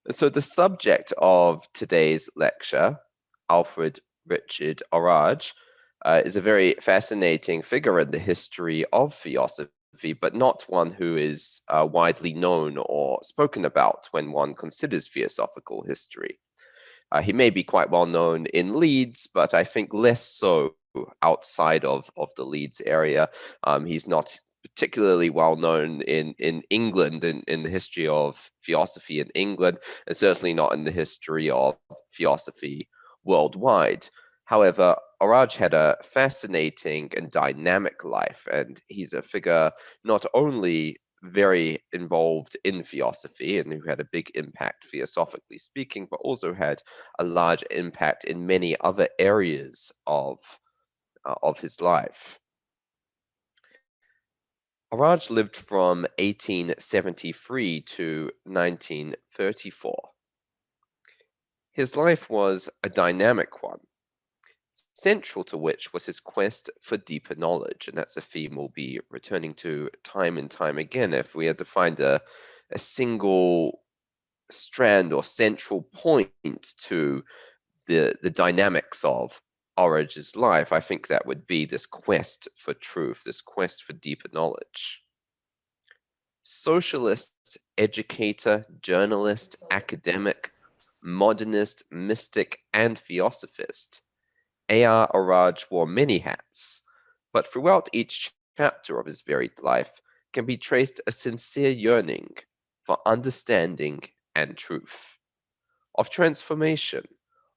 So the subject of today's lecture, Alfred Richard Orage, is a very fascinating figure in the history of Theosophy, but not one who is widely known or spoken about when one considers Theosophical history. He may be quite well known in Leeds, but I think less so outside of the Leeds area. He's not particularly well known in England, in the history of Theosophy in England, and certainly not in the history of Theosophy worldwide. However, Orage had a fascinating and dynamic life, and he's a figure not only very involved in Theosophy and who had a big impact theosophically speaking, but also had a large impact in many other areas of his life. Orage lived from 1873 to 1934. His life was a dynamic one, central to which was his quest for deeper knowledge, and that's a theme we'll be returning to time and time again. If we had to find a single strand or central point to the dynamics of Orage's life, I think that would be this quest for truth, this quest for deeper knowledge. Socialist, educator, journalist, academic, modernist, mystic, and theosophist, A.R. Orage wore many hats, but throughout each chapter of his varied life can be traced a sincere yearning for understanding and truth, of transformation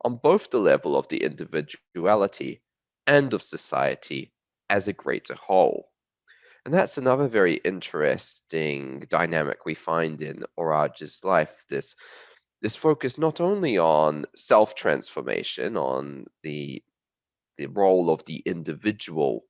on both the level of the individuality and of society as a greater whole. And that's another very interesting dynamic we find in Orage's life, this focus not only on self-transformation, on the role of the individual,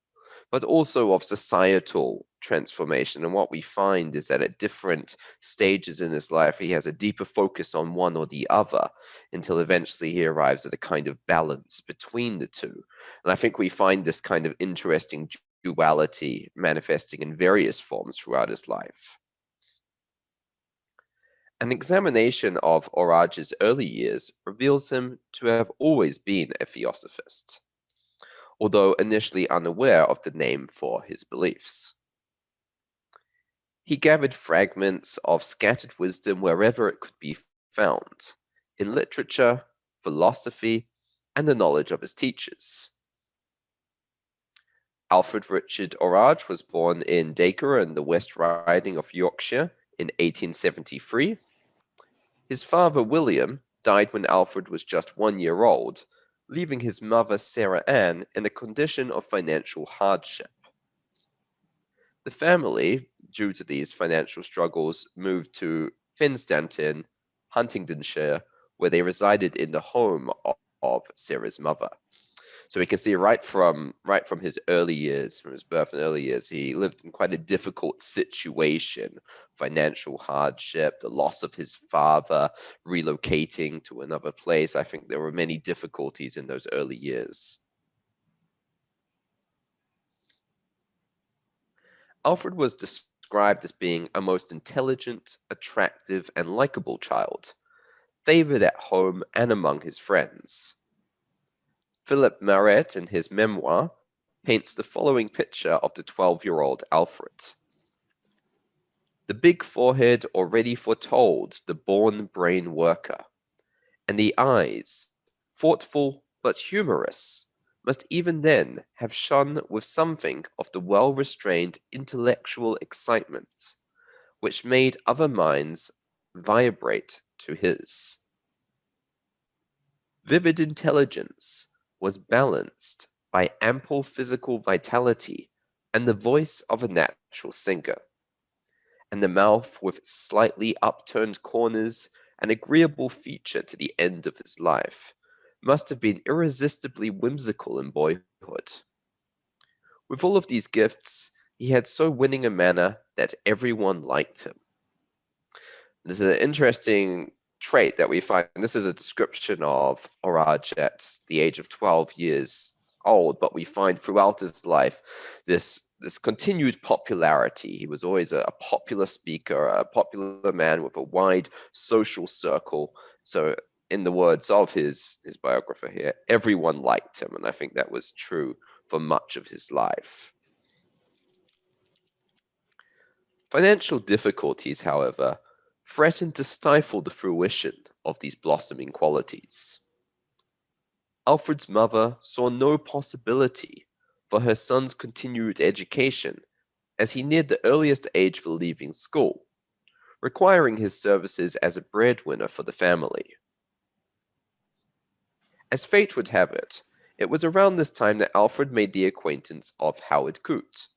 but also of societal transformation. And what we find is that at different stages in his life, he has a deeper focus on one or the other until eventually he arrives at a kind of balance between the two. And I think we find this kind of interesting duality manifesting in various forms throughout his life. An examination of Orage's early years reveals him to have always been a theosophist, although initially unaware of the name for his beliefs. He gathered fragments of scattered wisdom wherever it could be found, in literature, philosophy, and the knowledge of his teachers. Alfred Richard Orage was born in Dacre in the West Riding of Yorkshire in 1873. His father, William, died when Alfred was just 1 year old, leaving his mother, Sarah Ann, in a condition of financial hardship. The family, due to these financial struggles, moved to Finstanton, Huntingdonshire, where they resided in the home of Sarah's mother. So we can see right from his early years, from his birth and early years, he lived in quite a difficult situation, financial hardship, the loss of his father, relocating to another place. I think there were many difficulties in those early years. Alfred was described as being a most intelligent, attractive, and likable child, favored at home and among his friends. Philip Maret, in his memoir, paints the following picture of the 12-year-old Alfred. The big forehead already foretold the born brain worker, and the eyes, thoughtful but humorous, must even then have shone with something of the well-restrained intellectual excitement which made other minds vibrate to his. Vivid intelligence was balanced by ample physical vitality and the voice of a natural singer, and the mouth with slightly upturned corners, an agreeable feature to the end of his life, must have been irresistibly whimsical in boyhood. With all of these gifts, he had so winning a manner that everyone liked him. This is an interesting trait that we find. This is a description of Orage at the age of 12 years old, but we find throughout his life this continued popularity. He was always a popular speaker, a popular man with a wide social circle. So, in the words of his biographer here, everyone liked him, and I think that was true for much of his life. Financial difficulties, however, threatened to stifle the fruition of these blossoming qualities. Alfred's mother saw no possibility for her son's continued education as he neared the earliest age for leaving school, requiring his services as a breadwinner for the family. As fate would have it, it was around this time that Alfred made the acquaintance of Howard Coote,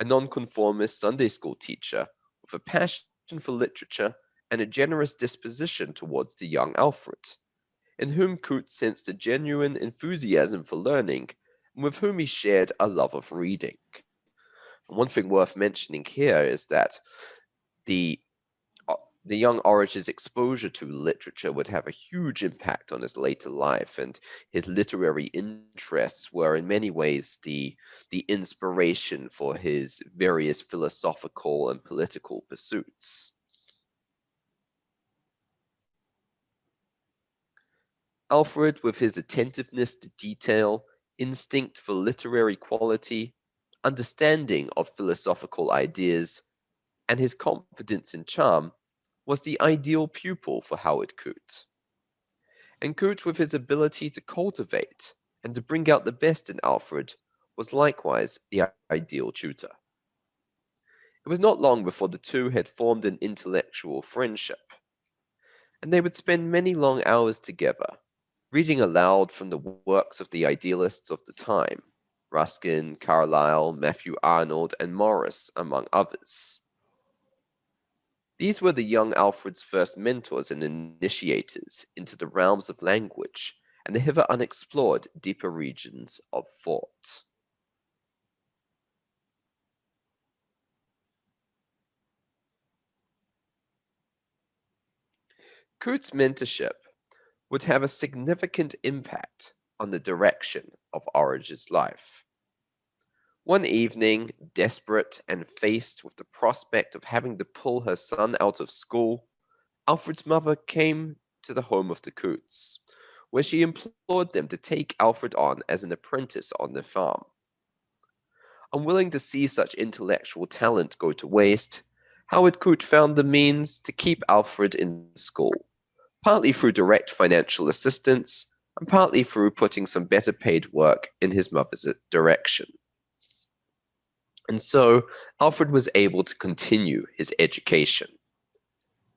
a nonconformist Sunday school teacher with a passion for literature and a generous disposition towards the young Alfred, in whom Coote sensed a genuine enthusiasm for learning and with whom he shared a love of reading. And one thing worth mentioning here is that the the young Orage's exposure to literature would have a huge impact on his later life, and his literary interests were in many ways the inspiration for his various philosophical and political pursuits. Alfred, with his attentiveness to detail, instinct for literary quality, understanding of philosophical ideas, and his confidence and charm, was the ideal pupil for Howard Coote. And Coote, with his ability to cultivate and to bring out the best in Alfred, was likewise the ideal tutor. It was not long before the two had formed an intellectual friendship, and they would spend many long hours together, reading aloud from the works of the idealists of the time, Ruskin, Carlyle, Matthew Arnold, and Morris, among others. These were the young Alfred's first mentors and initiators into the realms of language and the hither unexplored deeper regions of thought. Coote's mentorship would have a significant impact on the direction of Orage's life. One evening, desperate and faced with the prospect of having to pull her son out of school, Alfred's mother came to the home of the Cootes, where she implored them to take Alfred on as an apprentice on their farm. Unwilling to see such intellectual talent go to waste, Howard Coote found the means to keep Alfred in school, partly through direct financial assistance and partly through putting some better paid work in his mother's direction. And so Alfred was able to continue his education,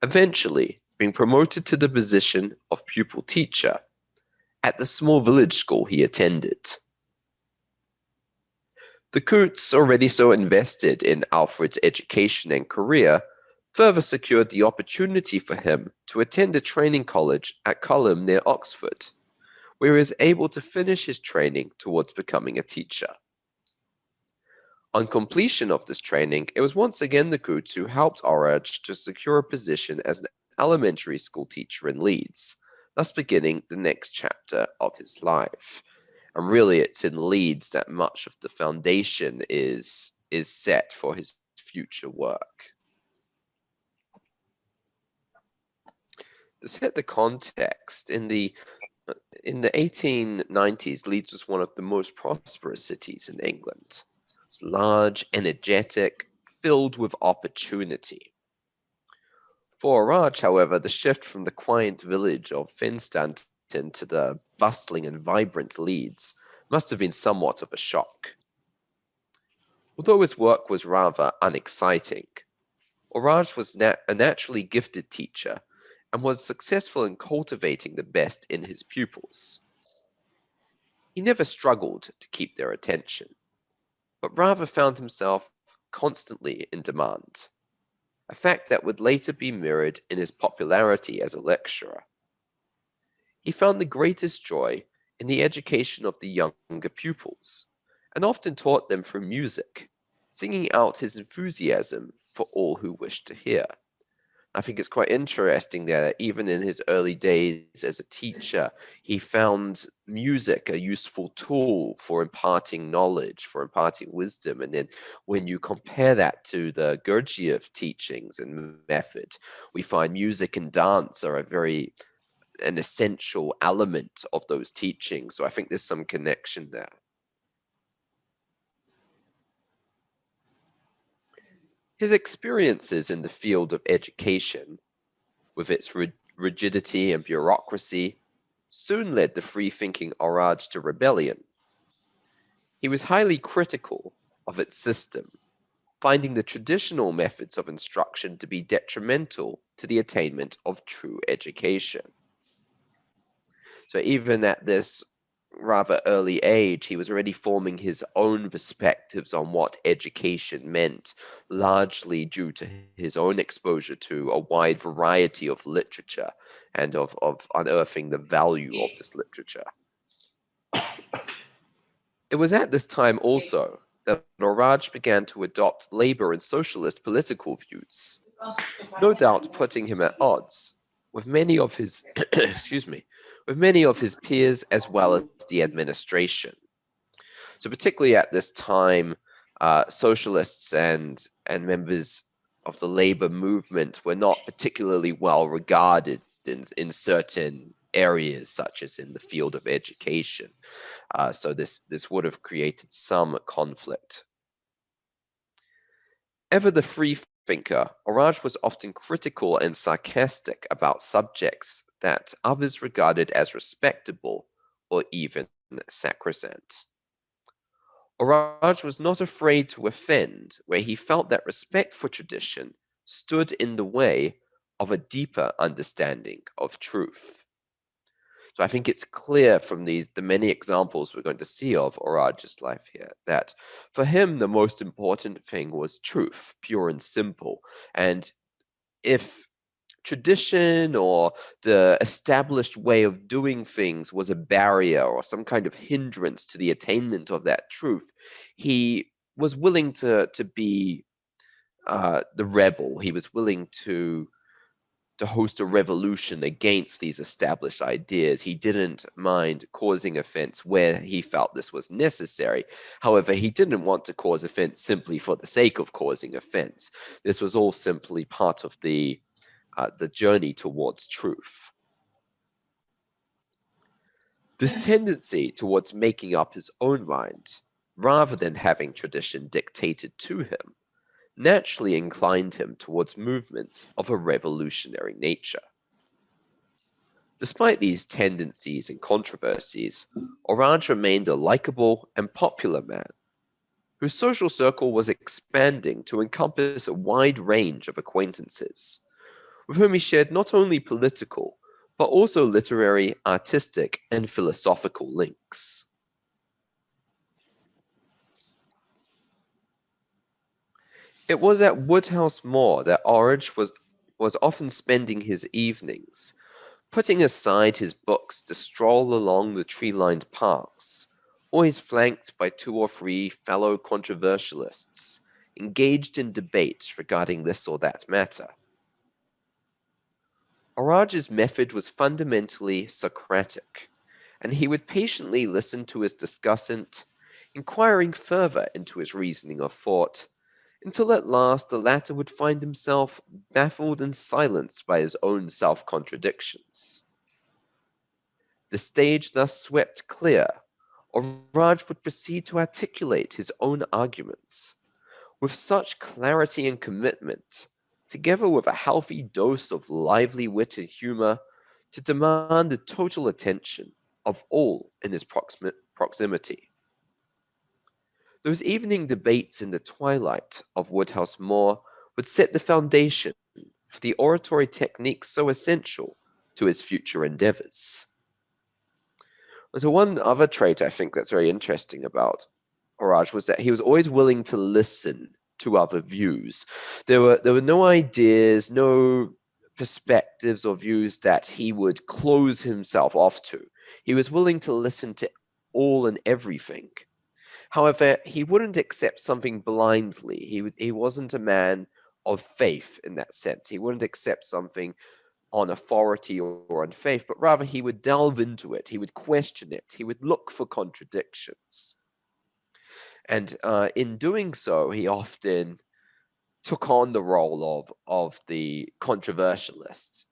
eventually being promoted to the position of pupil teacher at the small village school he attended. The Cootes, already so invested in Alfred's education and career, further secured the opportunity for him to attend a training college at Culham near Oxford, where he was able to finish his training towards becoming a teacher. On completion of this training, it was once again the Cootes who helped Orage to secure a position as an elementary school teacher in Leeds, thus beginning the next chapter of his life. And really, it's in Leeds that much of the foundation is set for his future work. To set the context, in the 1890s, Leeds was one of the most prosperous cities in England. It's large, energetic, filled with opportunity. For Orage, however, the shift from the quiet village of Finstanton to the bustling and vibrant Leeds must have been somewhat of a shock. Although his work was rather unexciting, Orage was a naturally gifted teacher and was successful in cultivating the best in his pupils. He never struggled to keep their attention, but rather found himself constantly in demand, a fact that would later be mirrored in his popularity as a lecturer. He found the greatest joy in the education of the younger pupils, and often taught them through music, singing out his enthusiasm for all who wished to hear. I think it's quite interesting that even in his early days as a teacher, he found music a useful tool for imparting knowledge, for imparting wisdom. And then when you compare that to the Gurdjieff teachings and method, we find music and dance are an essential element of those teachings. So I think there's some connection there. His experiences in the field of education, with its rigidity and bureaucracy, soon led the free-thinking Orage to rebellion. He was highly critical of its system, finding the traditional methods of instruction to be detrimental to the attainment of true education. So even at this rather early age, he was already forming his own perspectives on what education meant, largely due to his own exposure to a wide variety of literature and of unearthing the value of this literature. It was at this time also that Orage began to adopt labor and socialist political views, no doubt putting him at odds with many of his excuse me, with many of his peers as well as the administration. So particularly at this time, socialists and members of the labor movement were not particularly well regarded in certain areas, such as in the field of education. So this would have created some conflict. Ever the free thinker, Orage was often critical and sarcastic about subjects that others regarded as respectable or even sacrosanct. Orage was not afraid to offend where he felt that respect for tradition stood in the way of a deeper understanding of truth. So I think it's clear from the many examples we're going to see of Orage's life here that for him the most important thing was truth, pure and simple. And if tradition or the established way of doing things was a barrier or some kind of hindrance to the attainment of that truth, he was willing to be the rebel. He was willing to host a revolution against these established ideas. He didn't mind causing offense where he felt this was necessary. However, he didn't want to cause offense simply for the sake of causing offense. This was all simply part of the journey towards truth. This tendency towards making up his own mind, rather than having tradition dictated to him, naturally inclined him towards movements of a revolutionary nature. Despite these tendencies and controversies, Orage remained a likable and popular man, whose social circle was expanding to encompass a wide range of acquaintances, with whom he shared not only political, but also literary, artistic, and philosophical links. It was at Woodhouse Moor that Orage was often spending his evenings, putting aside his books to stroll along the tree-lined paths, always flanked by two or three fellow controversialists, engaged in debate regarding this or that matter. Orage's method was fundamentally Socratic, and he would patiently listen to his discussant, inquiring further into his reasoning or thought, until at last the latter would find himself baffled and silenced by his own self-contradictions. The stage thus swept clear, Orage would proceed to articulate his own arguments with such clarity and commitment, together with a healthy dose of lively wit and humor, to demand the total attention of all in his proximity. Those evening debates in the twilight of Woodhouse Moor would set the foundation for the oratory techniques so essential to his future endeavors. So one other trait I think that's very interesting about Orage was that he was always willing to listen to other views. There were no ideas, no perspectives or views that he would close himself off to. He was willing to listen to all and everything. However, he wouldn't accept something blindly. He wasn't a man of faith in that sense. He wouldn't accept something on authority or on faith, but rather he would delve into it, he would question it, he would look for contradictions. And in doing so, he often took on the role of the controversialists.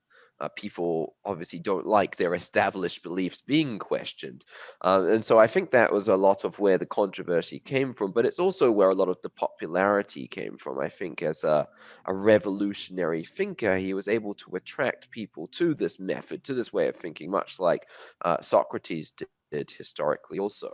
People obviously don't like their established beliefs being questioned. And so I think that was a lot of where the controversy came from, but it's also where a lot of the popularity came from. I think as a revolutionary thinker, he was able to attract people to this method, to this way of thinking, much like Socrates did historically also.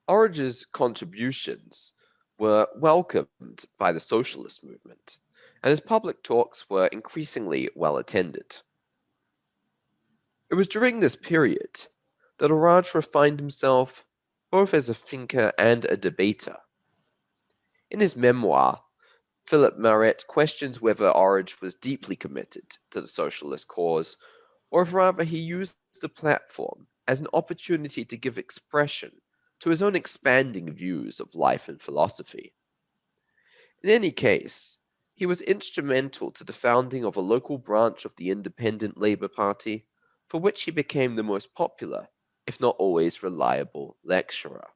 Orage's contributions were welcomed by the socialist movement, and his public talks were increasingly well attended. It was during this period that Orage refined himself both as a thinker and a debater. In his memoir, Philip Maret questions whether Orage was deeply committed to the socialist cause, or if rather he used the platform as an opportunity to give expression to his own expanding views of life and philosophy. In any case, he was instrumental to the founding of a local branch of the Independent Labour Party, for which he became the most popular, if not always reliable, lecturer.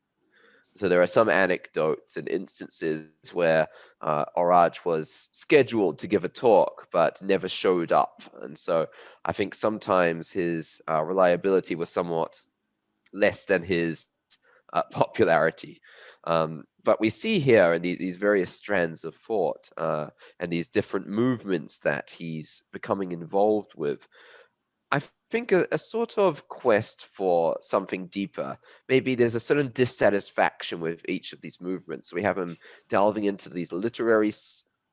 So there are some anecdotes and instances where Orage was scheduled to give a talk but never showed up. And so I think sometimes his reliability was somewhat less than his popularity. But we see here in these various strands of thought and these different movements that he's becoming involved with, I think a sort of quest for something deeper. Maybe there's a certain dissatisfaction with each of these movements. We have him delving into these literary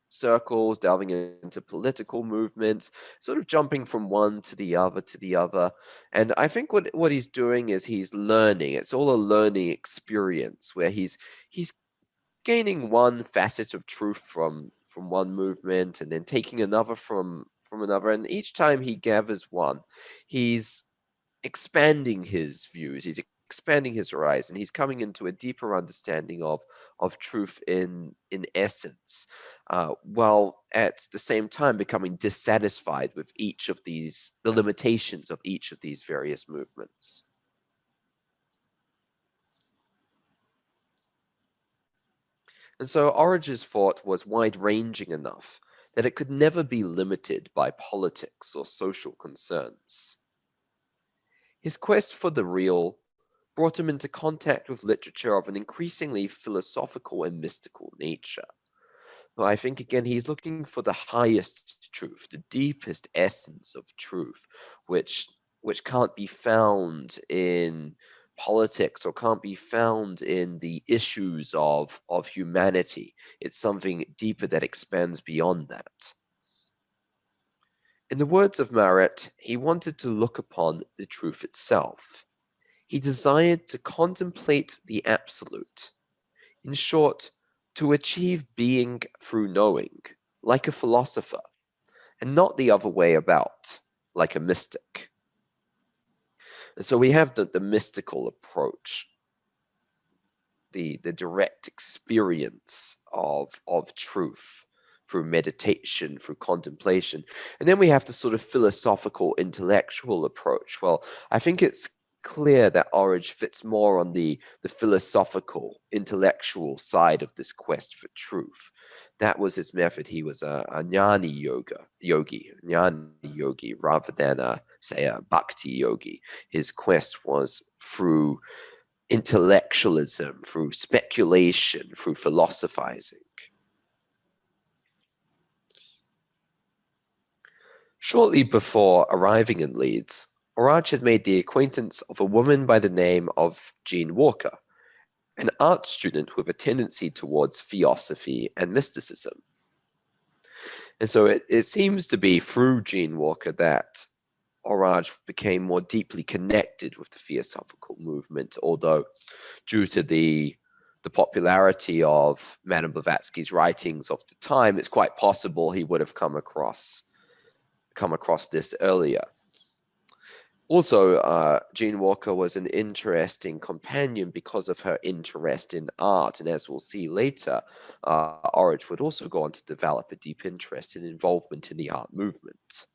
circles, delving into political movements, sort of jumping from one to the other to the other. And I think what he's doing is he's learning. It's all a learning experience where he's gaining one facet of truth from one movement and then taking another from another. And each time he gathers one, he's expanding his views, he's expanding his horizon, he's coming into a deeper understanding of truth in essence, while at the same time becoming dissatisfied with each of these, the limitations of each of these various movements. And so Orage's thought was wide-ranging enough that it could never be limited by politics or social concerns. His quest for the real brought him into contact with literature of an increasingly philosophical and mystical nature. Well, I think again he's looking for the highest truth, the deepest essence of truth, which can't be found in politics or can't be found in the issues of humanity. It's something deeper that expands beyond that. In the words of Maret, he wanted to look upon the truth itself. He desired to contemplate the absolute. In short, to achieve being through knowing, like a philosopher, and not the other way about, like a mystic. And so we have the mystical approach, the direct experience of truth through meditation, through contemplation. And then we have the sort of philosophical, intellectual approach. Well, I think it's clear that Orage fits more on the philosophical, intellectual side of this quest for truth. That was his method. He was a jnani jnani yogi, rather than say a bhakti yogi. His quest was through intellectualism, through speculation, through philosophizing. Shortly before arriving in Leeds, Orage had made the acquaintance of a woman by the name of Jean Walker, an art student with a tendency towards theosophy and mysticism. And so it seems to be through Jean Walker that Orage became more deeply connected with the Theosophical movement, although due to the popularity of Madame Blavatsky's writings of the time, it's quite possible he would have come across this earlier. Also, Jean Walker was an interesting companion because of her interest in art, and as we'll see later, Orage would also go on to develop a deep interest and involvement in the art movement.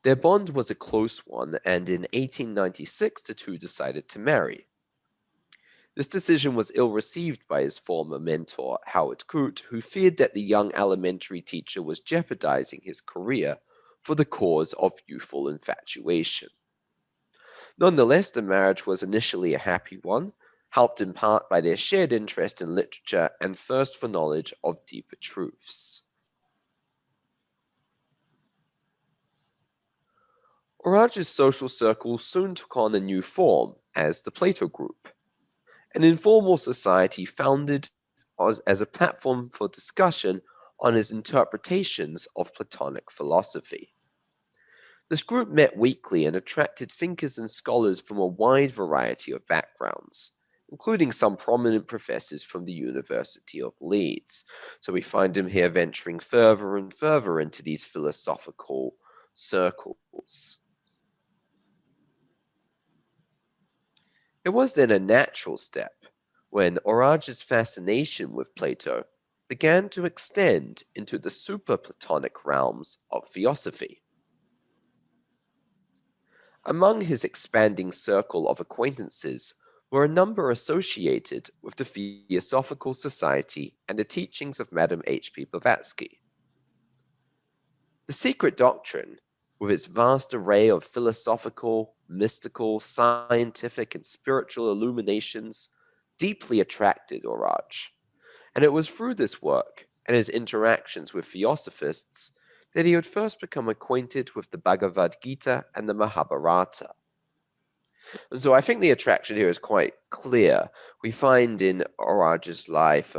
Their bond was a close one, and in 1896 the two decided to marry. This decision was ill received by his former mentor, Howard Coote, who feared that the young elementary teacher was jeopardizing his career for the cause of youthful infatuation. Nonetheless, the marriage was initially a happy one, helped in part by their shared interest in literature and thirst for knowledge of deeper truths. Orage's social circle soon took on a new form as the Plato Group, an informal society founded as a platform for discussion on his interpretations of Platonic philosophy. This group met weekly and attracted thinkers and scholars from a wide variety of backgrounds, including some prominent professors from the University of Leeds. So we find him here venturing further and further into these philosophical circles. It was then a natural step when Orage's fascination with Plato began to extend into the super-Platonic realms of theosophy. Among his expanding circle of acquaintances were a number associated with the Theosophical Society and the teachings of Madame H.P. Blavatsky. The secret doctrine, with its vast array of philosophical, mystical, scientific, and spiritual illuminations, deeply attracted Orage, and it was through this work and his interactions with theosophists that he had first become acquainted with the Bhagavad Gita and the Mahabharata. And so I think the attraction here is quite clear. We find in Orage's life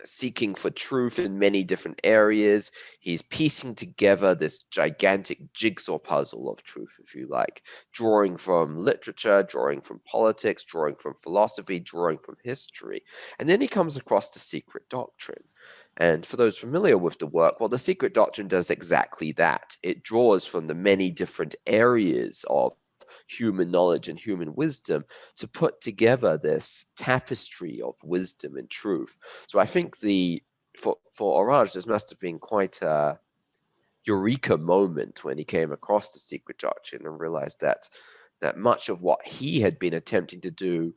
seeking for truth in many different areas. He's piecing together this gigantic jigsaw puzzle of truth, if you like, drawing from literature, drawing from politics, drawing from philosophy, drawing from history. And then he comes across the secret doctrine. And for those familiar with the work, well, the secret doctrine does exactly that. It draws from the many different areas of human knowledge and human wisdom to put together this tapestry of wisdom and truth. So I think for Orage, this must have been quite a eureka moment when he came across the secret doctrine and realized that much of what he had been attempting to do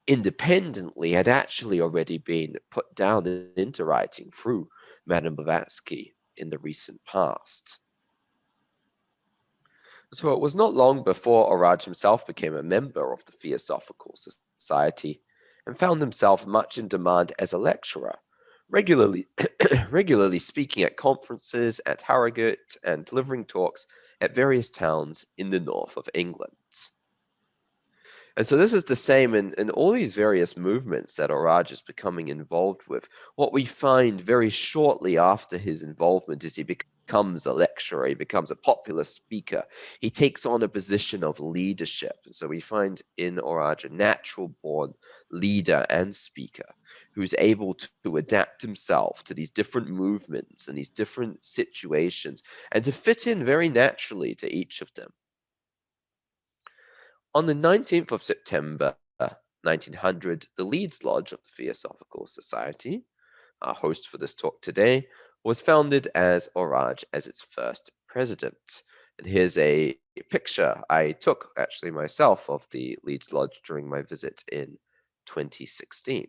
independently had actually already been put down into writing through Madame Blavatsky in the recent past. So it was not long before Orage himself became a member of the Theosophical Society and found himself much in demand as a lecturer, regularly, regularly speaking at conferences at Harrogate and delivering talks at various towns in the north of England. And so this is the same in all these various movements that Orage is becoming involved with. What we find very shortly after his involvement is he becomes a lecturer, he becomes a popular speaker, he takes on a position of leadership. And so we find in Orage a natural born leader and speaker who's able to adapt himself to these different movements and these different situations and to fit in very naturally to each of them. On the 19th of September 1900, the Leeds Lodge of the Theosophical Society, our host for this talk today, was founded as Orage as its first president. And here's a picture I took actually myself of the Leeds Lodge during my visit in 2016.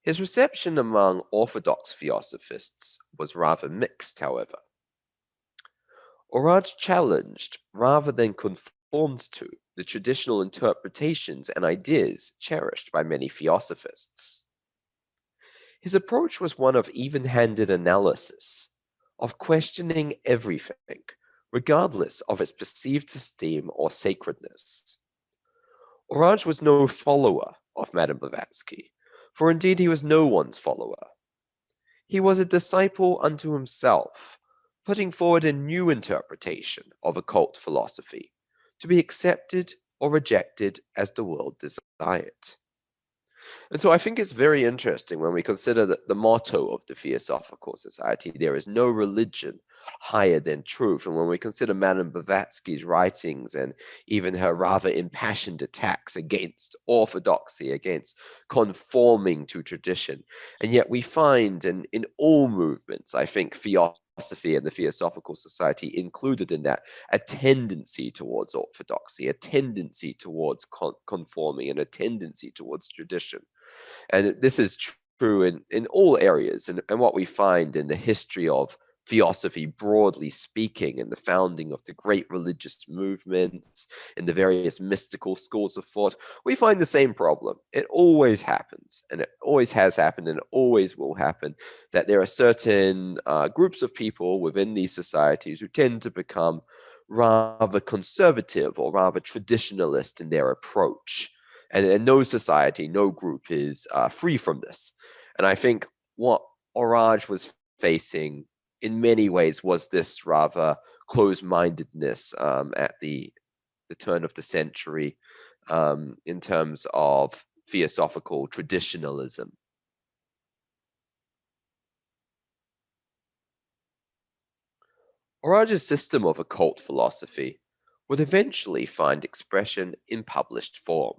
His reception among orthodox theosophists was rather mixed, however. Orage challenged, rather than conformed to, the traditional interpretations and ideas cherished by many theosophists. His approach was one of even-handed analysis, of questioning everything, regardless of its perceived esteem or sacredness. Orage was no follower of Madame Blavatsky, for indeed he was no one's follower. He was a disciple unto himself, putting forward a new interpretation of occult philosophy, to be accepted or rejected as the world desired. And so I think it's very interesting when we consider that the motto of the Theosophical Society, there is no religion higher than truth. And when we consider Madame Blavatsky's writings and even her rather impassioned attacks against orthodoxy, against conforming to tradition, and yet we find in all movements, I think theosophy and the Theosophical Society included in that a tendency towards orthodoxy, a tendency towards conforming, and a tendency towards tradition. And this is true in all areas. And what we find in the history of theosophy, broadly speaking, in the founding of the great religious movements, in the various mystical schools of thought, we find the same problem. It always happens, and it always has happened, and it always will happen, that there are certain groups of people within these societies who tend to become rather conservative or rather traditionalist in their approach. And no society, no group is free from this. And I think what Orage was facing in many ways was this rather closed-mindedness at the turn of the century in terms of theosophical traditionalism. Orage's system of occult philosophy would eventually find expression in published form.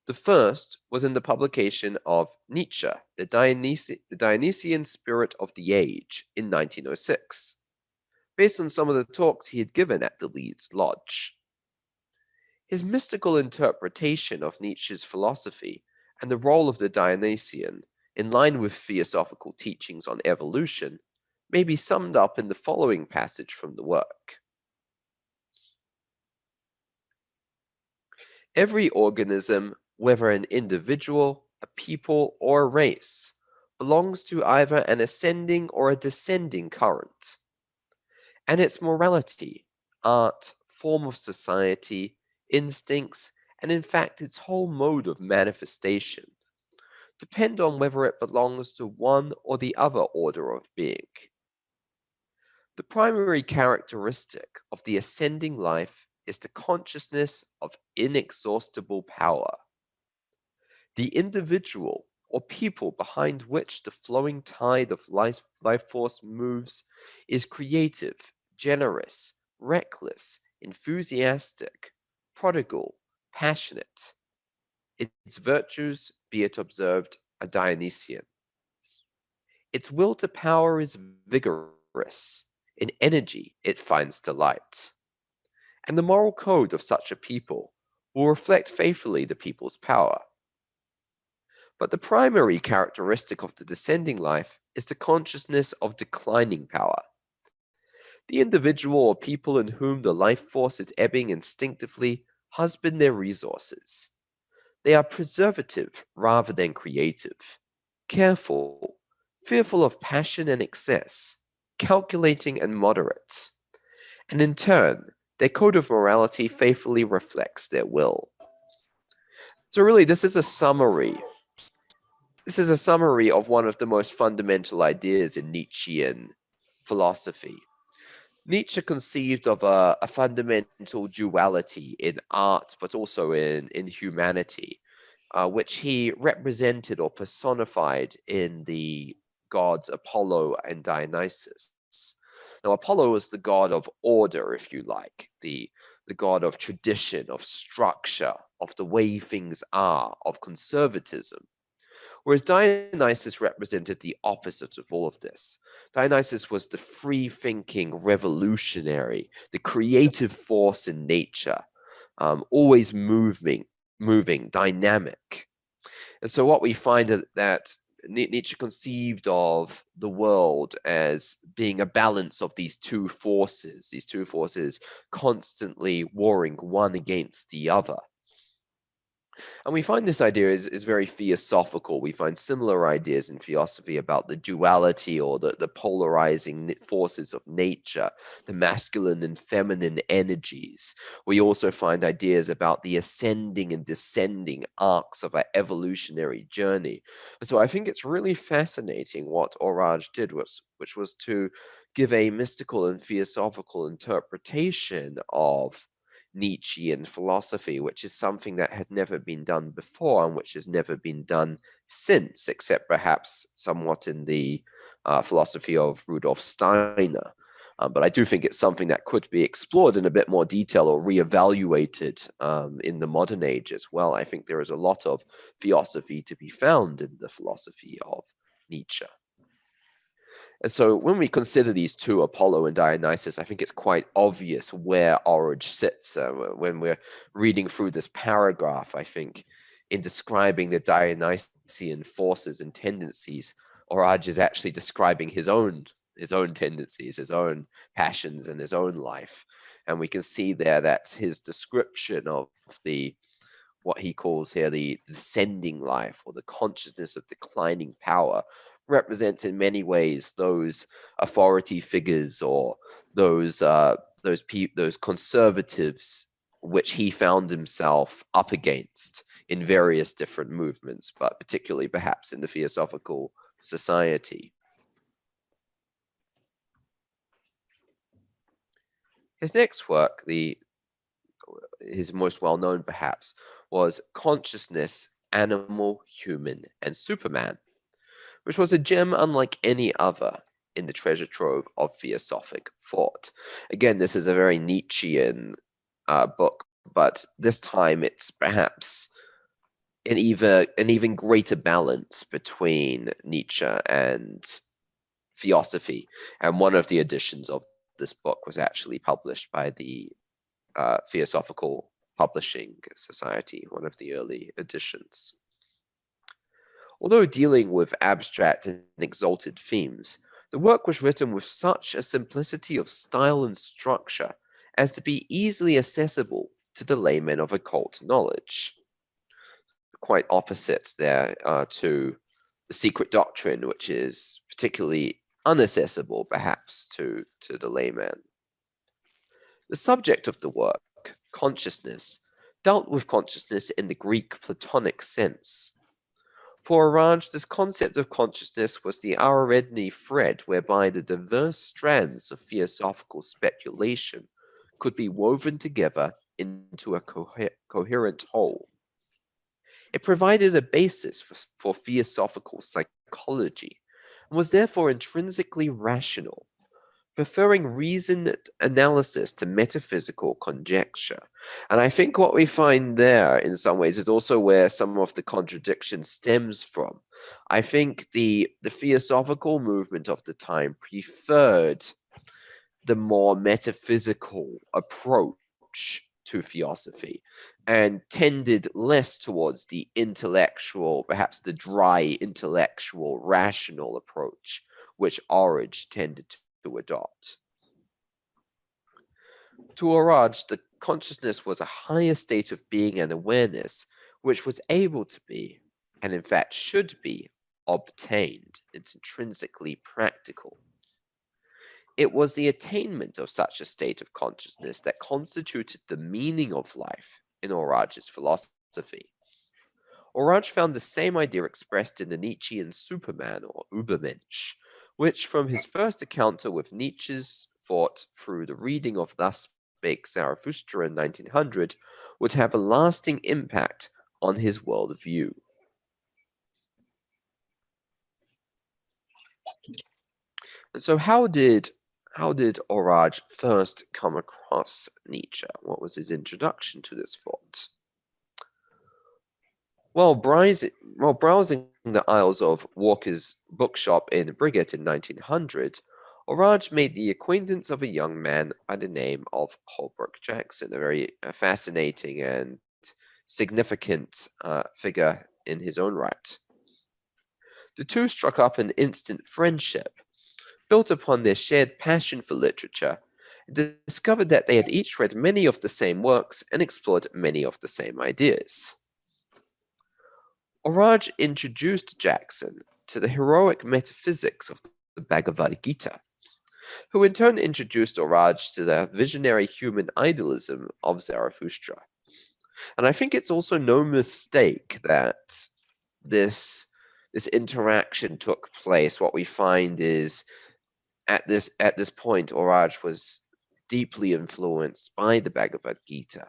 The first was in the publication of Nietzsche, the Dionysian Spirit of the Age, in 1906, based on some of the talks he had given at the Leeds Lodge. His mystical interpretation of Nietzsche's philosophy and the role of the Dionysian, in line with theosophical teachings on evolution, may be summed up in the following passage from the work. Every organism, whether an individual, a people, or a race, belongs to either an ascending or a descending current, and its morality, art, form of society, instincts, and in fact its whole mode of manifestation, depend on whether it belongs to one or the other order of being. The primary characteristic of the ascending life is the consciousness of inexhaustible power. The individual or people behind which the flowing tide of life force moves is creative, generous, reckless, enthusiastic, prodigal, passionate. Its virtues, be it observed, are Dionysian. Its will to power is vigorous. In energy it finds delight. And the moral code of such a people will reflect faithfully the people's power. But the primary characteristic of the descending life is the consciousness of declining power. The individual or people in whom the life force is ebbing instinctively husband their resources. They are preservative rather than creative, careful, fearful of passion and excess, calculating and moderate. And in turn, their code of morality faithfully reflects their will. So really, this is a summary. This is a summary of one of the most fundamental ideas in Nietzschean philosophy. Nietzsche conceived of a fundamental duality in art, but also in humanity, which he represented or personified in the gods Apollo and Dionysus. Now, Apollo is the god of order, if you like, the god of tradition, of structure, of the way things are, of conservatism. Whereas Dionysus represented the opposite of all of this. Dionysus was the free thinking revolutionary, the creative force in nature, always moving, dynamic. And so what we find is that Nietzsche conceived of the world as being a balance of these two forces constantly warring one against the other. And we find this idea is very theosophical. We find similar ideas in theosophy about the duality or the polarizing forces of nature, the masculine and feminine energies. We also find ideas about the ascending and descending arcs of our evolutionary journey. And so I think it's really fascinating what Orage did, which was to give a mystical and theosophical interpretation of Nietzschean philosophy, which is something that had never been done before and which has never been done since, except perhaps somewhat in the philosophy of Rudolf Steiner. But I do think it's something that could be explored in a bit more detail or reevaluated in the modern age as well. I think there is a lot of theosophy to be found in the philosophy of Nietzsche. And so when we consider these two, Apollo and Dionysus, I think it's quite obvious where Orage sits. When we're reading through this paragraph, I think in describing the Dionysian forces and tendencies, Orage is actually describing his own tendencies, his own passions, and his own life. And we can see there that his description of the what he calls here the descending life or the consciousness of declining power represents in many ways those authority figures or those conservatives which he found himself up against in various different movements, but particularly perhaps in the Theosophical Society. His next work, his most well-known perhaps, was Consciousness, Animal, Human, and Superman, which was a gem unlike any other in the treasure trove of theosophic thought. Again, this is a very Nietzschean book, but this time it's perhaps an even greater balance between Nietzsche and theosophy. And one of the editions of this book was actually published by the Theosophical Publishing Society, one of the early editions. Although dealing with abstract and exalted themes, the work was written with such a simplicity of style and structure as to be easily accessible to the layman of occult knowledge. Quite opposite there to the secret doctrine, which is particularly inaccessible, perhaps, to the layman. The subject of the work, consciousness, dealt with consciousness in the Greek Platonic sense. For Orage, this concept of consciousness was the Ariadne thread whereby the diverse strands of theosophical speculation could be woven together into a coherent whole. It provided a basis for theosophical psychology and was therefore intrinsically rational, preferring reasoned analysis to metaphysical conjecture. And I think what we find there, in some ways, is also where some of the contradiction stems from. I think the theosophical movement of the time preferred the more metaphysical approach to theosophy and tended less towards the intellectual, perhaps the dry intellectual, rational approach, which Orage tended to adopt. To Orage, the consciousness was a higher state of being and awareness, which was able to be, and in fact should be, obtained. It's intrinsically practical. It was the attainment of such a state of consciousness that constituted the meaning of life in Orage's philosophy. Orage found the same idea expressed in the Nietzschean Superman or Übermensch, which from his first encounter with Nietzsche's thought through the reading of Thus Spake Zarathustra in 1900 would have a lasting impact on his worldview. And so how did Orage first come across Nietzsche? What was his introduction to this thought? While browsing the aisles of Walker's bookshop in Brighett in 1900, Orage made the acquaintance of a young man by the name of Holbrook Jackson, a very fascinating and significant figure in his own right. The two struck up an instant friendship, built upon their shared passion for literature, and discovered that they had each read many of the same works and explored many of the same ideas. Orage introduced Jackson to the heroic metaphysics of the Bhagavad Gita, who in turn introduced Orage to the visionary human idealism of Zarathustra. And I think it's also no mistake that this interaction took place. What we find is at this point, Orage was deeply influenced by the Bhagavad Gita.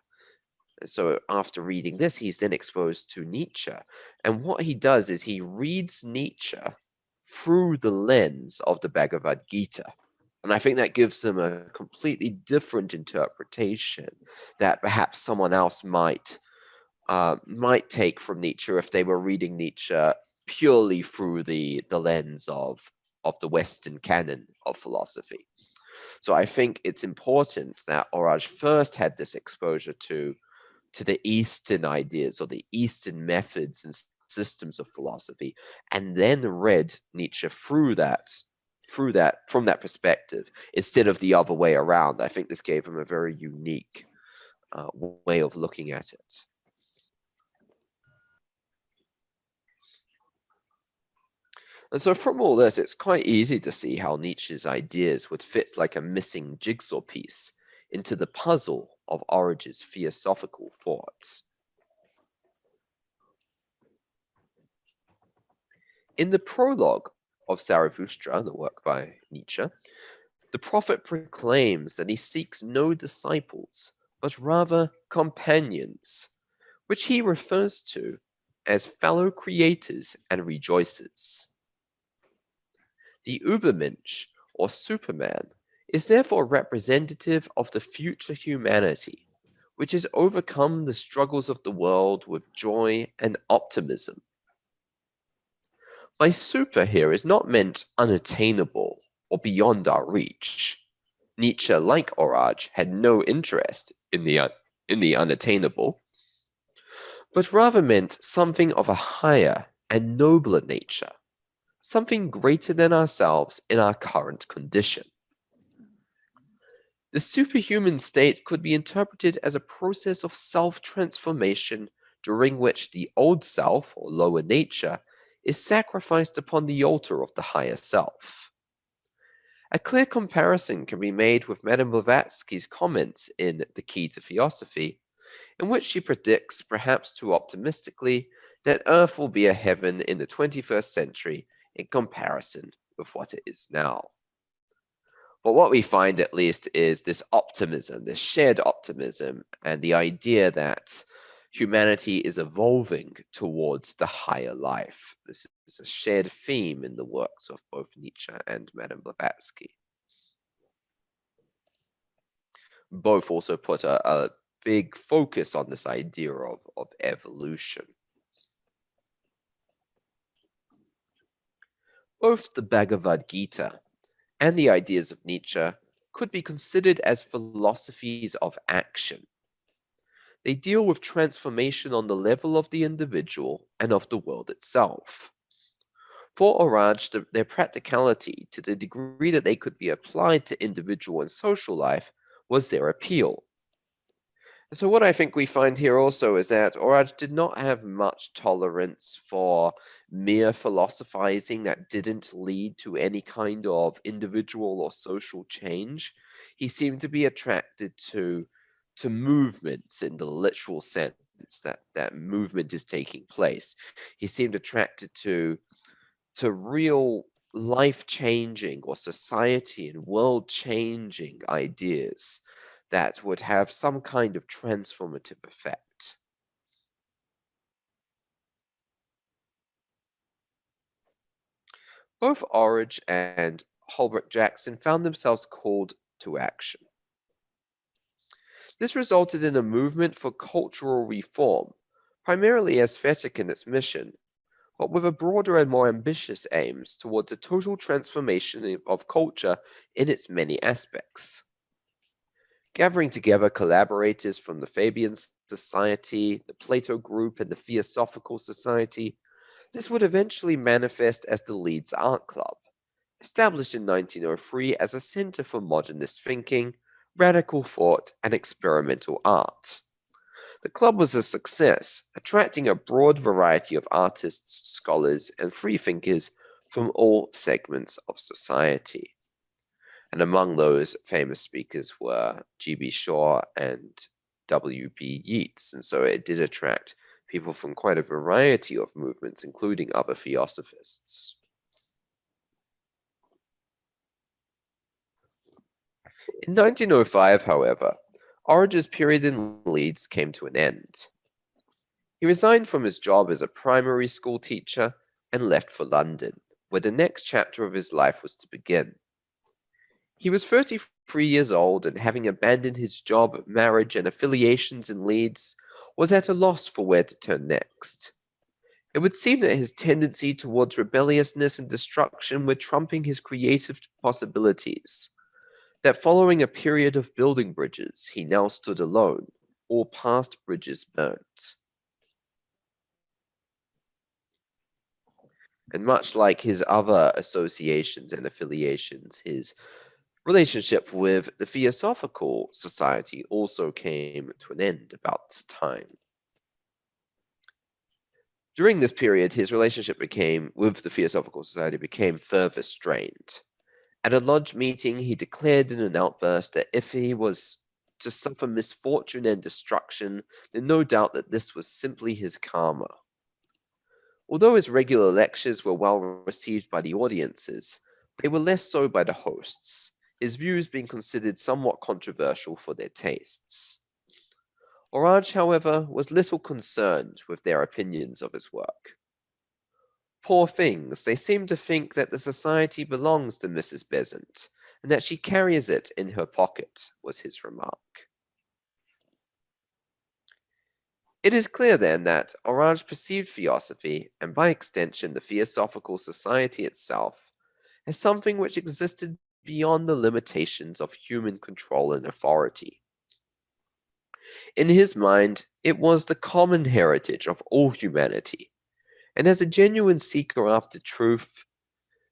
So after reading this, he's then exposed to Nietzsche. And what he does is he reads Nietzsche through the lens of the Bhagavad Gita. And I think that gives him a completely different interpretation that perhaps someone else might take from Nietzsche if they were reading Nietzsche purely through the lens of the Western canon of philosophy. So I think it's important that Orage first had this exposure to the Eastern ideas or the Eastern methods and systems of philosophy, and then read Nietzsche through that from that perspective instead of the other way around. I think this gave him a very unique way of looking at it. And so from all this, it's quite easy to see how Nietzsche's ideas would fit like a missing jigsaw piece into the puzzle of Orage's theosophical thoughts. In the prologue of Zarathustra, the work by Nietzsche, the prophet proclaims that he seeks no disciples, but rather companions, which he refers to as fellow creators and rejoicers. The Übermensch, or Superman, is therefore representative of the future humanity, which has overcome the struggles of the world with joy and optimism. By super here is not meant unattainable or beyond our reach. Nietzsche, like Orage, had no interest in the unattainable, but rather meant something of a higher and nobler nature, something greater than ourselves in our current condition. The superhuman state could be interpreted as a process of self-transformation during which the old self, or lower nature, is sacrificed upon the altar of the higher self. A clear comparison can be made with Madame Blavatsky's comments in The Key to Theosophy, in which she predicts, perhaps too optimistically, that Earth will be a heaven in the 21st century in comparison with what it is now. But what we find, at least, is this optimism, this shared optimism, and the idea that humanity is evolving towards the higher life. This is a shared theme in the works of both Nietzsche and Madame Blavatsky. Both also put a big focus on this idea of evolution. Both the Bhagavad Gita and the ideas of Nietzsche could be considered as philosophies of action. They deal with transformation on the level of the individual and of the world itself. For Orage, their practicality, to the degree that they could be applied to individual and social life, was their appeal. So what I think we find here also is that Orage did not have much tolerance for mere philosophizing that didn't lead to any kind of individual or social change. He seemed to be attracted to movements in the literal sense that movement is taking place. He seemed attracted to real life-changing or society and world-changing ideas that would have some kind of transformative effect. Both Orage and Holbrook Jackson found themselves called to action. This resulted in a movement for cultural reform, primarily aesthetic in its mission, but with a broader and more ambitious aims towards a total transformation of culture in its many aspects. Gathering together collaborators from the Fabian Society, the Plato Group, and the Theosophical Society, this would eventually manifest as the Leeds Art Club, established in 1903 as a center for modernist thinking, radical thought, and experimental art. The club was a success, attracting a broad variety of artists, scholars, and freethinkers from all segments of society. And among those famous speakers were G.B. Shaw and W.B. Yeats. And so it did attract people from quite a variety of movements, including other theosophists. In 1905, however, Orage's period in Leeds came to an end. He resigned from his job as a primary school teacher and left for London, where the next chapter of his life was to begin. He was 33 years old and, having abandoned his job, marriage, and affiliations in Leeds, was at a loss for where to turn next. It would seem that his tendency towards rebelliousness and destruction were trumping his creative possibilities, that following a period of building bridges, he now stood alone, all past bridges burnt. And much like his other associations and affiliations, his relationship with the Theosophical Society also came to an end about this time. During this period, his relationship with the Theosophical Society became further strained. At a lodge meeting, he declared in an outburst that if he was to suffer misfortune and destruction, then no doubt that this was simply his karma. Although his regular lectures were well received by the audiences, they were less so by the hosts, his views being considered somewhat controversial for their tastes. Orage, however, was little concerned with their opinions of his work. Poor things, they seem to think that the society belongs to Mrs. Besant, and that she carries it in her pocket, was his remark. It is clear then that Orage perceived Theosophy, and by extension the Theosophical Society itself, as something which existed beyond the limitations of human control and authority. In his mind, it was the common heritage of all humanity, and as a genuine seeker after truth,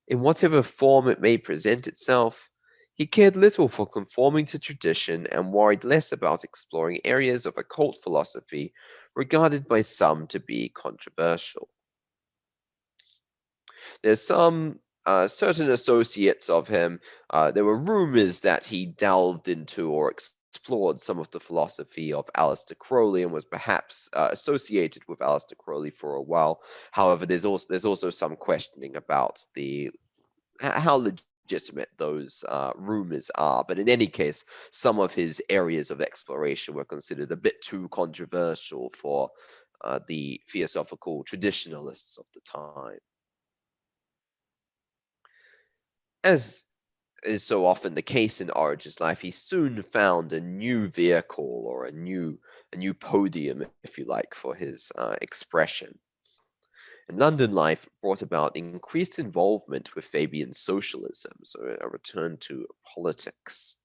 in whatever form it may present itself, he cared little for conforming to tradition and worried less about exploring areas of occult philosophy regarded by some to be controversial. There's some certain associates of him. There were rumors that he delved into or explored some of the philosophy of Aleister Crowley and was perhaps associated with Aleister Crowley for a while. However, there's also some questioning about how legitimate those rumors are. But in any case, some of his areas of exploration were considered a bit too controversial for the theosophical traditionalists of the time. As is so often the case in Orage's life, he soon found a new vehicle or a new podium, if you like, for his expression. And London life brought about increased involvement with Fabian socialism, so a return to politics.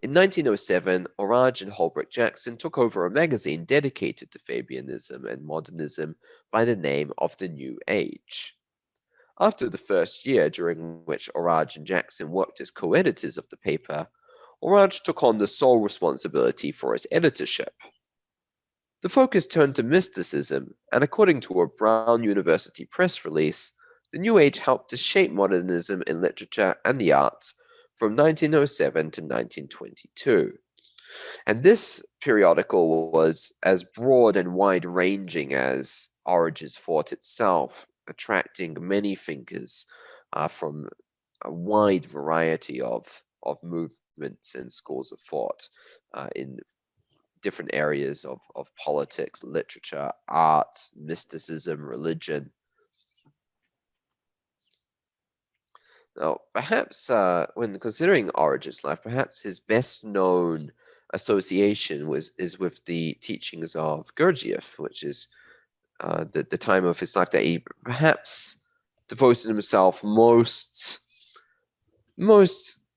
In 1907, Orage and Holbrook Jackson took over a magazine dedicated to Fabianism and modernism by the name of The New Age. After the first year, during which Orage and Jackson worked as co-editors of the paper, Orage took on the sole responsibility for its editorship. The focus turned to mysticism, and according to a Brown University press release, the New Age helped to shape modernism in literature and the arts from 1907 to 1922. And this periodical was as broad and wide-ranging as Orage's thought itself, attracting many thinkers from a wide variety of movements and schools of thought in different areas of politics, literature, art, mysticism, religion. Now, perhaps when considering Orage's life, perhaps his best known association is with the teachings of Gurdjieff, which is the time of his life that he perhaps devoted himself most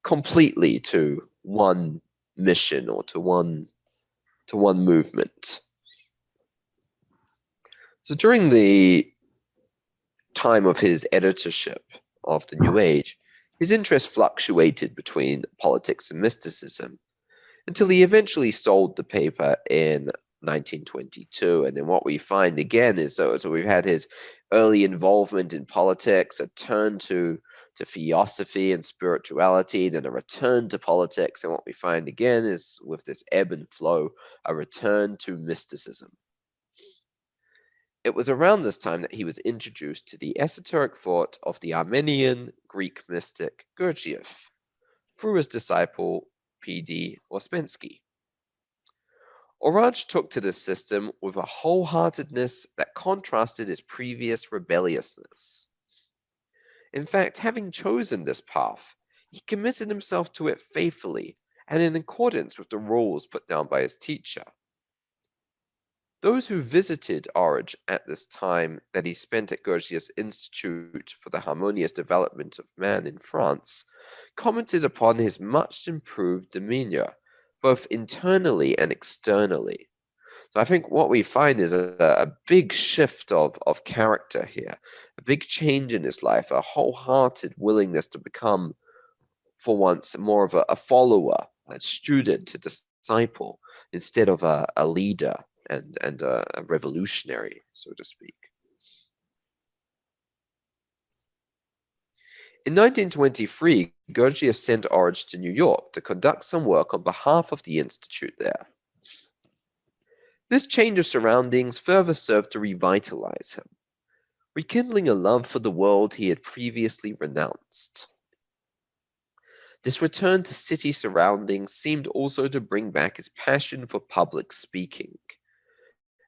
completely to one mission or to one movement. So during the time of his editorship of the New Age, his interest fluctuated between politics and mysticism until he eventually sold the paper in 1922. And then what we find again is so we've had his early involvement in politics, a turn to theosophy and spirituality, then a return to politics. And what we find again is, with this ebb and flow, a return to mysticism. It was around this time that he was introduced to the esoteric thought of the Armenian Greek mystic Gurdjieff, through his disciple P.D. Ouspensky. Orage took to this system with a wholeheartedness that contrasted his previous rebelliousness. In fact, having chosen this path, he committed himself to it faithfully and in accordance with the rules put down by his teacher. Those who visited Orage at this time that he spent at Gurdjieff's Institute for the Harmonious Development of Man in France commented upon his much improved demeanor, both internally and externally. So I think what we find is a big shift of character here, a big change in his life, a wholehearted willingness to become, for once, more of a follower, a student, a disciple, instead of a leader and a revolutionary, so to speak. In 1923, Gurdjieff sent Orage to New York to conduct some work on behalf of the Institute there. This change of surroundings further served to revitalize him, rekindling a love for the world he had previously renounced. This return to city surroundings seemed also to bring back his passion for public speaking,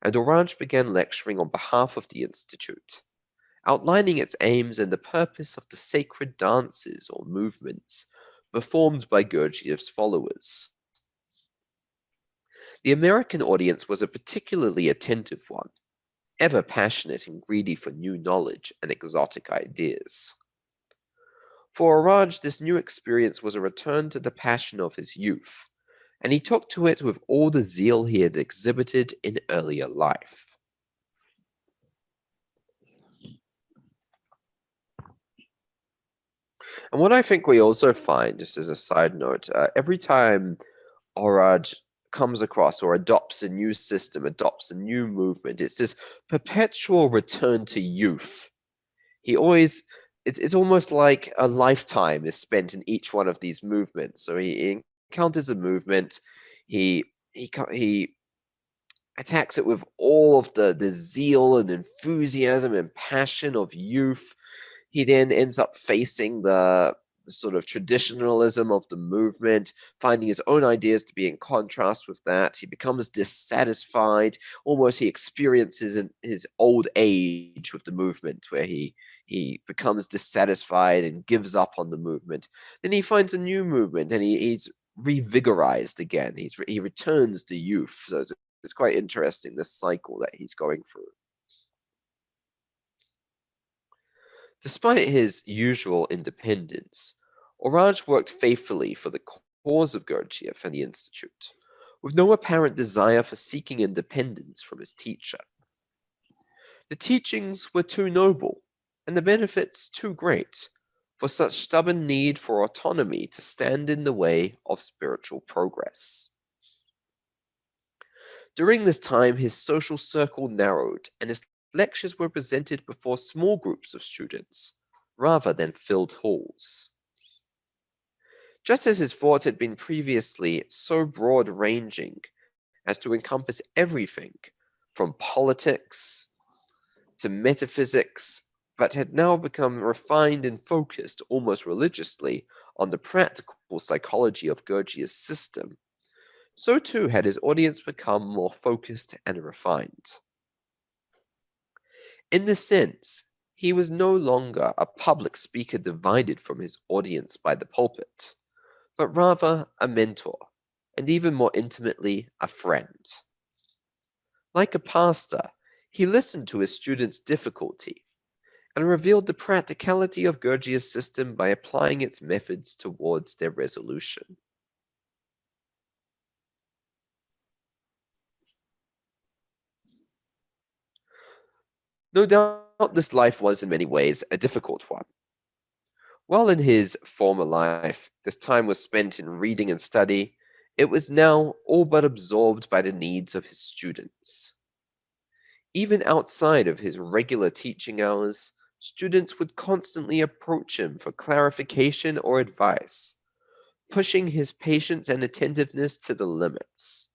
and Orage began lecturing on behalf of the Institute, outlining its aims and the purpose of the sacred dances or movements performed by Gurdjieff's followers. The American audience was a particularly attentive one, ever passionate and greedy for new knowledge and exotic ideas. For Orage, this new experience was a return to the passion of his youth, and he took to it with all the zeal he had exhibited in earlier life. And what I think we also find, just as a side note, every time Orage comes across or adopts a new system, adopts a new movement, it's this perpetual return to youth. He always, it's almost like a lifetime is spent in each one of these movements. So he encounters a movement, he attacks it with all of the zeal and enthusiasm and passion of youth. He then ends up facing the sort of traditionalism of the movement, finding his own ideas to be in contrast with that. He becomes dissatisfied. Almost he experiences in his old age with the movement, where he becomes dissatisfied and gives up on the movement. Then he finds a new movement, and he's revigorized again. He returns to youth. So it's quite interesting, this cycle that he's going through. Despite his usual independence, Orage worked faithfully for the cause of Gurdjieff and the Institute, with no apparent desire for seeking independence from his teacher. The teachings were too noble, and the benefits too great, for such stubborn need for autonomy to stand in the way of spiritual progress. During this time, his social circle narrowed, and his lectures were presented before small groups of students, rather than filled halls. Just as his thought had been previously so broad-ranging as to encompass everything from politics to metaphysics, but had now become refined and focused almost religiously on the practical psychology of Gurdjieff's system, so too had his audience become more focused and refined. In this sense, he was no longer a public speaker divided from his audience by the pulpit, but rather a mentor, and even more intimately, a friend. Like a pastor, he listened to his students' difficulty and revealed the practicality of Gurdjieff's system by applying its methods towards their resolution. No doubt this life was in many ways a difficult one. While in his former life this time was spent in reading and study, it was now all but absorbed by the needs of his students. Even outside of his regular teaching hours, students would constantly approach him for clarification or advice, pushing his patience and attentiveness to the limits.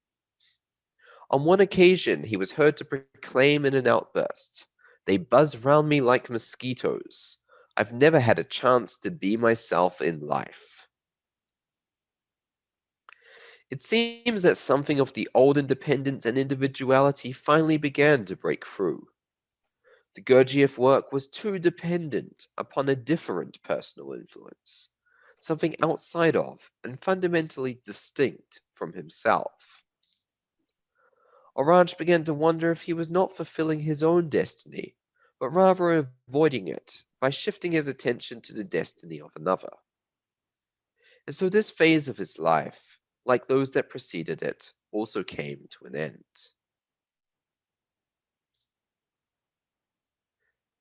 On one occasion, he was heard to proclaim in an outburst, "They buzz round me like mosquitoes. I've never had a chance to be myself in life." It seems that something of the old independence and individuality finally began to break through. The Gurdjieff work was too dependent upon a different personal influence, something outside of and fundamentally distinct from himself. Orage began to wonder if he was not fulfilling his own destiny, but rather avoiding it by shifting his attention to the destiny of another. And so this phase of his life, like those that preceded it, also came to an end.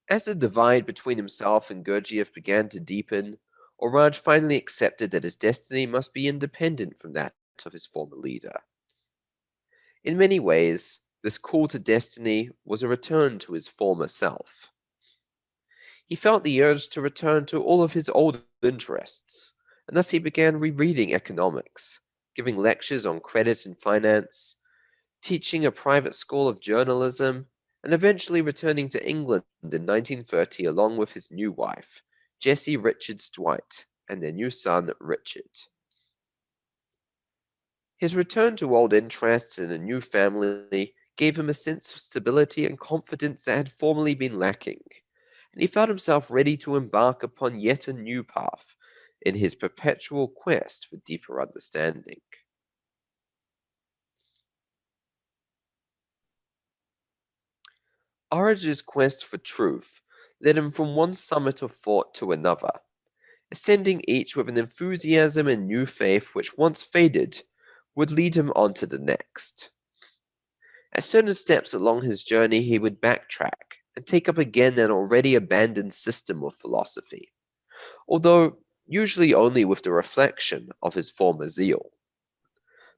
As the divide between himself and Gurdjieff began to deepen, Orage finally accepted that his destiny must be independent from that of his former leader. In many ways, this call to destiny was a return to his former self. He felt the urge to return to all of his old interests, and thus he began rereading economics, giving lectures on credit and finance, teaching a private school of journalism, and eventually returning to England in 1930 along with his new wife, Jessie Richards Dwight, and their new son, Richard. His return to old interests and a new family gave him a sense of stability and confidence that had formerly been lacking, and he felt himself ready to embark upon yet a new path in his perpetual quest for deeper understanding. Orage's quest for truth led him from one summit of thought to another, ascending each with an enthusiasm and new faith which once faded would lead him on to the next. At certain steps along his journey, he would backtrack and take up again an already abandoned system of philosophy, although usually only with the reflection of his former zeal.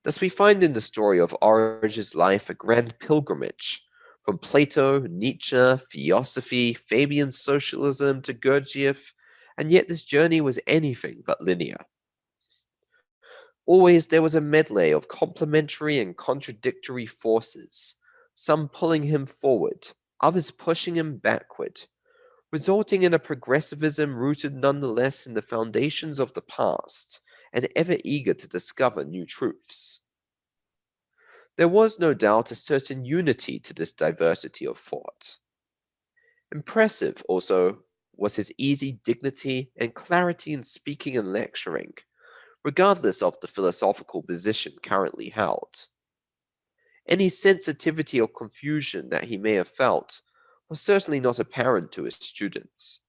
Thus, we find in the story of Orage's life a grand pilgrimage from Plato, Nietzsche, Theosophy, Fabian socialism to Gurdjieff, and yet this journey was anything but linear. Always there was a medley of complementary and contradictory forces, some pulling him forward, others pushing him backward, resulting in a progressivism rooted nonetheless in the foundations of the past and ever eager to discover new truths. There was no doubt a certain unity to this diversity of thought. Impressive also was his easy dignity and clarity in speaking and lecturing, regardless of the philosophical position currently held. Any sensitivity or confusion that he may have felt was certainly not apparent to his students.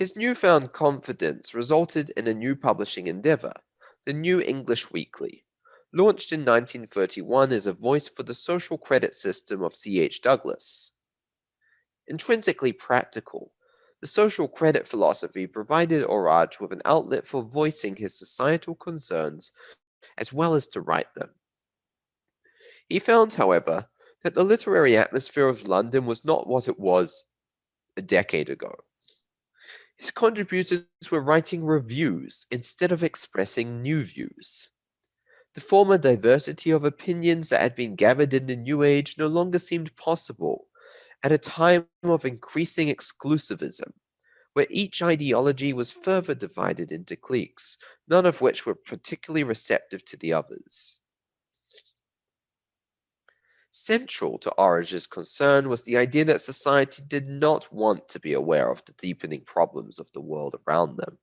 His newfound confidence resulted in a new publishing endeavor, the New English Weekly, launched in 1931 as a voice for the social credit system of C.H. Douglas. Intrinsically practical, the social credit philosophy provided Orage with an outlet for voicing his societal concerns as well as to write them. He found, however, that the literary atmosphere of London was not what it was a decade ago. His contributors were writing reviews instead of expressing new views. The former diversity of opinions that had been gathered in the New Age no longer seemed possible at a time of increasing exclusivism, where each ideology was further divided into cliques, none of which were particularly receptive to the others. Central to Orage's concern was the idea that society did not want to be aware of the deepening problems of the world around them.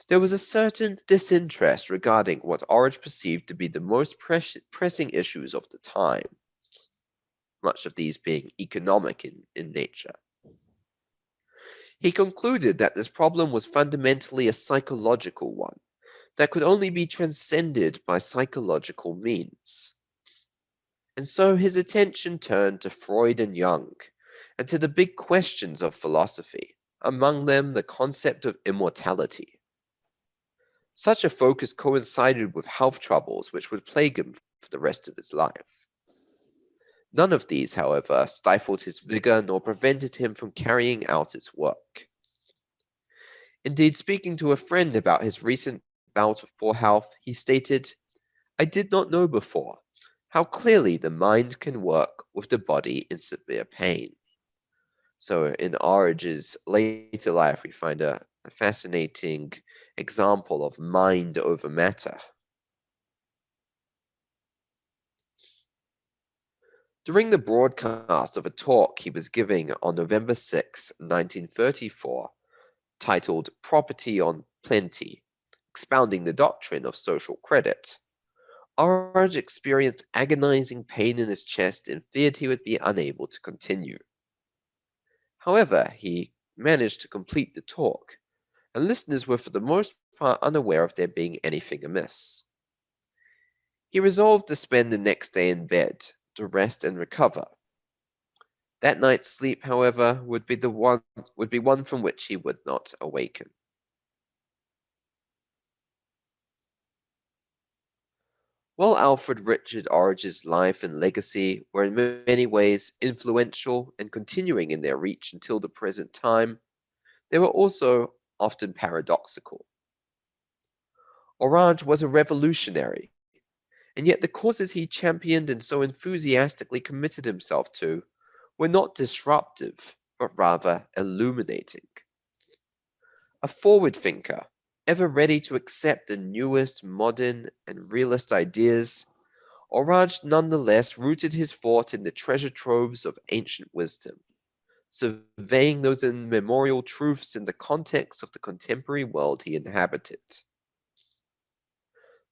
There was a certain disinterest regarding what Orage perceived to be the most pressing issues of the time, much of these being economic in nature. He concluded that this problem was fundamentally a psychological one that could only be transcended by psychological means. And so his attention turned to Freud and Jung, and to the big questions of philosophy, among them the concept of immortality. Such a focus coincided with health troubles which would plague him for the rest of his life. None of these, however, stifled his vigor nor prevented him from carrying out his work. Indeed, speaking to a friend about his recent bout of poor health, he stated, "I did not know before how clearly the mind can work with the body in severe pain. So in Orage's later life, we find a fascinating example of mind over matter. During the broadcast of a talk he was giving on November 6, 1934, titled Property on Plenty, expounding the doctrine of social credit, Orage experienced agonizing pain in his chest and feared he would be unable to continue. However, he managed to complete the talk, and listeners were for the most part unaware of there being anything amiss. He resolved to spend the next day in bed, to rest and recover. That night's sleep, however, would be one from which he would not awaken. While Alfred Richard Orage's life and legacy were in many ways influential and continuing in their reach until the present time, they were also often paradoxical. Orage was a revolutionary, and yet the causes he championed and so enthusiastically committed himself to were not disruptive, but rather illuminating. A forward thinker, ever ready to accept the newest modern and realist ideas, Orage nonetheless rooted his thought in the treasure troves of ancient wisdom, surveying those immemorial truths in the context of the contemporary world he inhabited.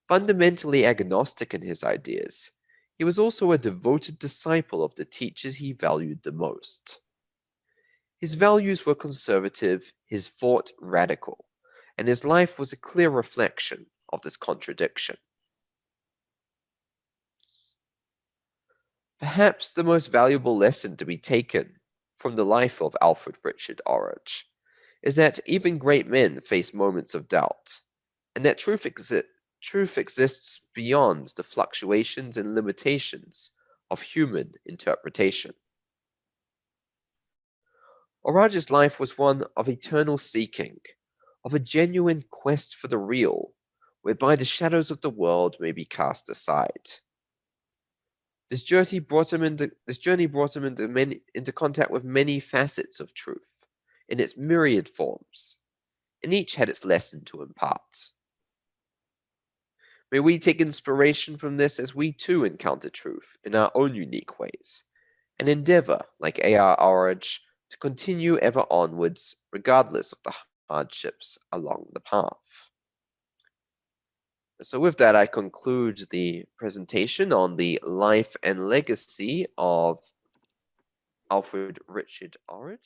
Fundamentally agnostic in his ideas, he was also a devoted disciple of the teachers he valued the most. His values were conservative, his thought radical, and his life was a clear reflection of this contradiction. Perhaps the most valuable lesson to be taken from the life of Alfred Richard Orage is that even great men face moments of doubt, and that truth exists beyond the fluctuations and limitations of human interpretation. Orage's life was one of eternal seeking, of a genuine quest for the real, whereby the shadows of the world may be cast aside. This journey brought him into contact with many facets of truth, in its myriad forms, and each had its lesson to impart. May we take inspiration from this as we too encounter truth in our own unique ways, and endeavor, like A.R. Orage, to continue ever onwards, regardless of the hardships along the path. So, with that, I conclude the presentation on the life and legacy of Alfred Richard Orage.